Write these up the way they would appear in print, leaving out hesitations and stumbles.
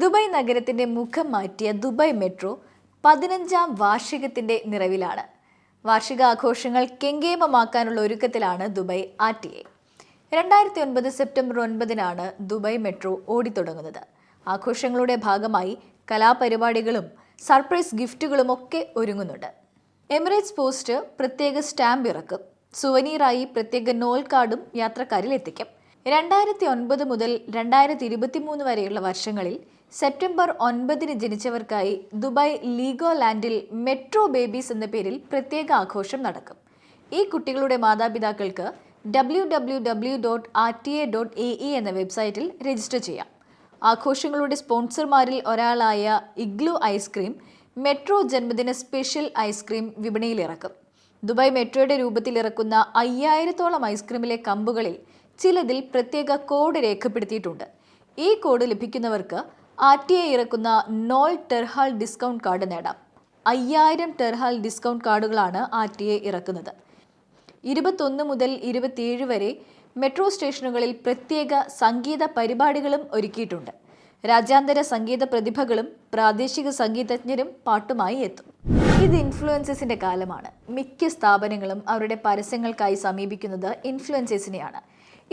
Dubai നഗരത്തിന്റെ മുഖം മാറ്റിയ ദുബായ് മെട്രോ 15ാം വാർഷികത്തിന്റെ നിറവിലാണ്. വാർഷികാഘോഷങ്ങൾ കെങ്കേമമാക്കാനുള്ള ഒരുക്കത്തിലാണ് ദുബായ് RTA. 2009 സെപ്റ്റംബർ 9-നാണ് ദുബായ് മെട്രോ ഓടിത്തുടങ്ങുന്നത്. ആഘോഷങ്ങളുടെ ഭാഗമായി കലാപരിപാടികളും സർപ്രൈസ് ഗിഫ്റ്റുകളും ഒക്കെ ഒരുങ്ങുന്നുണ്ട്. എമിറേറ്റ്സ് പോസ്റ്റ് പ്രത്യേക സ്റ്റാമ്പ് ഇറക്കും. സുവനീറായി പ്രത്യേക നോൾ കാർഡും യാത്രക്കാരിൽ എത്തിക്കും. 2009 മുതൽ 2023 വരെയുള്ള വർഷങ്ങളിൽ സെപ്റ്റംബർ 9-ന് ജനിച്ചവർക്കായി ദുബായ് ലീഗോലാൻഡിൽ മെട്രോ ബേബീസ് എന്ന പേരിൽ പ്രത്യേക ആഘോഷം നടക്കും. ഈ കുട്ടികളുടെ മാതാപിതാക്കൾക്ക് www.rta.ae എന്ന വെബ്സൈറ്റിൽ രജിസ്റ്റർ ചെയ്യാം. ആഘോഷങ്ങളുടെ സ്പോൺസർമാരിൽ ഒരാളായ ഇഗ്ലു ഐസ്ക്രീം മെട്രോ ജന്മദിന സ്പെഷ്യൽ ഐസ്ക്രീം വിപണിയിലിറക്കും. ദുബായ് മെട്രോയുടെ രൂപത്തിൽ ഇറക്കുന്ന 5000-ഓളം ഐസ്ക്രീമിലെ കമ്പുകളിൽ ചിലതിൽ പ്രത്യേക കോഡ് രേഖപ്പെടുത്തിയിട്ടുണ്ട്. ഈ കോഡ് ലഭിക്കുന്നവർക്ക് RTA ഇറക്കുന്ന നോൾ ടെർഹാൽ ഡിസ്കൗണ്ട് കാർഡ് നേടാം. 5000 ടെർഹാൽ ഡിസ്കൗണ്ട് കാർഡുകളാണ് RTA ഇറക്കുന്നത്. 21 മുതൽ 27 വരെ മെട്രോ സ്റ്റേഷനുകളിൽ പ്രത്യേക സംഗീത പരിപാടികളും ഒരുക്കിയിട്ടുണ്ട്. രാജ്യാന്തര സംഗീത പ്രതിഭകളും പ്രാദേശിക സംഗീതജ്ഞരും പാട്ടുമായി എത്തും. ഇത് ഇൻഫ്ലുവൻസേഴ്സിന്റെ കാലമാണ്. മിക്ക സ്ഥാപനങ്ങളും അവരുടെ പരസ്യങ്ങൾക്കായി സമീപിക്കുന്നത് ഇൻഫ്ലുവൻസേഴ്സിനെയാണ്.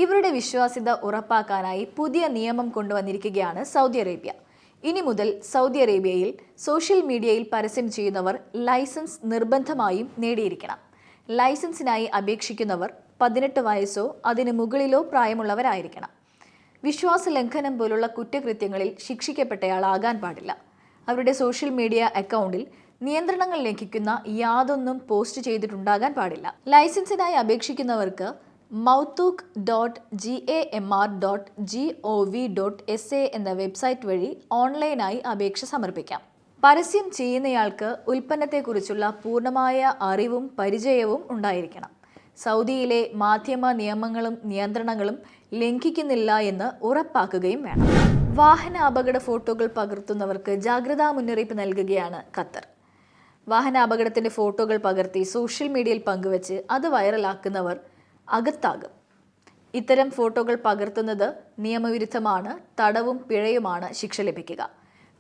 ഇവരുടെ വിശ്വാസ്യത ഉറപ്പാക്കാനായി പുതിയ നിയമം കൊണ്ടുവന്നിരിക്കുകയാണ് സൗദി അറേബ്യ. ഇനി മുതൽ സൗദി അറേബ്യയിൽ സോഷ്യൽ മീഡിയയിൽ പരസ്യം ചെയ്യുന്നവർ ലൈസൻസ് നിർബന്ധമായും നേടിയിരിക്കണം. ലൈസൻസിനായി അപേക്ഷിക്കുന്നവർ 18 വയസ്സോ അതിനു മുകളിലോ പ്രായമുള്ളവരായിരിക്കണം. വിശ്വാസ ലംഘനം പോലുള്ള കുറ്റകൃത്യങ്ങളിൽ ശിക്ഷിക്കപ്പെട്ടയാളാകാൻ പാടില്ല. അവരുടെ സോഷ്യൽ മീഡിയ അക്കൗണ്ടിൽ നിയന്ത്രണങ്ങൾ ലംഘിക്കുന്ന യാതൊന്നും പോസ്റ്റ് ചെയ്തിട്ടുണ്ടാകാൻ പാടില്ല. ലൈസൻസിനായി അപേക്ഷിക്കുന്നവർക്ക് mawthook.gamr.gov.sa എന്ന വെബ്സൈറ്റ് വഴി ഓൺലൈനായി അപേക്ഷ സമർപ്പിക്കാം. പരസ്യം ചെയ്യുന്നയാൾക്ക് ഉൽപ്പന്നത്തെക്കുറിച്ചുള്ള പൂർണ്ണമായ അറിവും പരിചയവും ഉണ്ടായിരിക്കണം. സൗദിയിലെ മാധ്യമ നിയമങ്ങളും നിയന്ത്രണങ്ങളും ലംഘിക്കുന്നില്ല എന്ന് ഉറപ്പാക്കുകയും വേണം. വാഹന അപകട ഫോട്ടോകൾ പകർത്തുന്നവർക്ക് ജാഗ്രതാ മുന്നറിയിപ്പ് നൽകുകയാണ് ഖത്തർ. വാഹന അപകടത്തിന്റെ ഫോട്ടോകൾ പകർത്തി സോഷ്യൽ മീഡിയയിൽ പങ്കുവച്ച് അത് വൈറലാക്കുന്നവർ അകത്താകും. ഇത്തരം ഫോട്ടോകൾ പകർത്തുന്നത് നിയമവിരുദ്ധമാണ്. തടവും പിഴയുമാണ് ശിക്ഷ ലഭിക്കുക.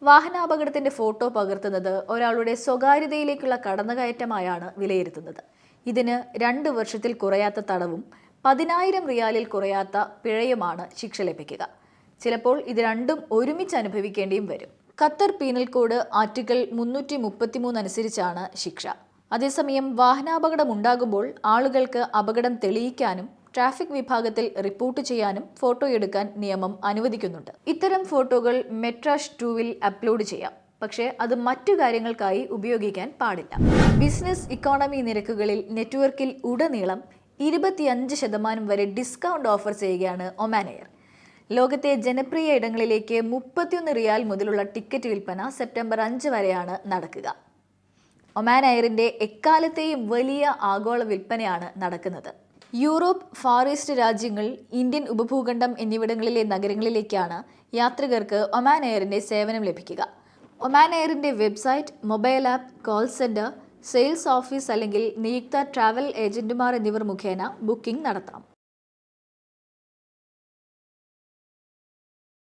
വാഹനാപകടത്തിന്റെ ഫോട്ടോ പകർത്തുന്നത് ഒരാളുടെ സ്വകാര്യതയിലേക്കുള്ള കടന്നുകയറ്റമായാണ് വിലയിരുത്തുന്നത്. ഇതിന് 2 വർഷത്തിൽ കുറയാത്ത തടവും 10,000 റിയാലിൽ കുറയാത്ത പിഴയുമാണ് ശിക്ഷ ലഭിക്കുക. ചിലപ്പോൾ ഇത് രണ്ടും ഒരുമിച്ച് അനുഭവിക്കേണ്ടിയും വരും. ഖത്തർ പീനൽ കോഡ് ആർട്ടിക്കിൾ 333 അനുസരിച്ചാണ് ശിക്ഷ. അതേസമയം വാഹനാപകടം ഉണ്ടാകുമ്പോൾ ആളുകൾക്ക് അപകടം തെളിയിക്കാനും ട്രാഫിക് വിഭാഗത്തിൽ റിപ്പോർട്ട് ചെയ്യാനും ഫോട്ടോ എടുക്കാൻ നിയമം അനുവദിക്കുന്നുണ്ട്. ഇത്തരം ഫോട്ടോകൾ മെട്രാഷ് 2-ൽ അപ്ലോഡ് ചെയ്യാം. പക്ഷേ അത് മറ്റു കാര്യങ്ങൾക്കായി ഉപയോഗിക്കാൻ പാടില്ല. ബിസിനസ് ഇക്കോണമി നിരക്കുകളിൽ നെറ്റ്വർക്കിൽ ഉടനീളം 25% വരെ ഡിസ്കൗണ്ട് ഓഫർ ചെയ്യുകയാണ് ഒമാൻ എയർ. ലോകത്തെ ജനപ്രിയ ഇടങ്ങളിലേക്ക് 31 റിയാൽ മുതലുള്ള ടിക്കറ്റ് വിൽപ്പന സെപ്റ്റംബർ 5 വരെയാണ് നടക്കുക. ഒമാൻ എയറിന്റെ എക്കാലത്തെയും വലിയ ആഗോള വിൽപ്പനയാണ് നടക്കുന്നത്. യൂറോപ്പ്, ഫാർ ഈസ്റ്റ് രാജ്യങ്ങൾ, ഇന്ത്യൻ ഉപഭൂഖണ്ഡം എന്നിവിടങ്ങളിലെ നഗരങ്ങളിലേക്കാണ് യാത്രികർക്ക് ഒമാൻ എയറിന്റെ സേവനം ലഭിക്കുക. ഒമാൻ എയറിന്റെ website, mobile app, call centre, sales office അല്ലെങ്കിൽ നിയുക്ത ട്രാവൽ ഏജന്റുമാർ എന്നിവർ മുഖേന ബുക്കിംഗ് നടത്താം.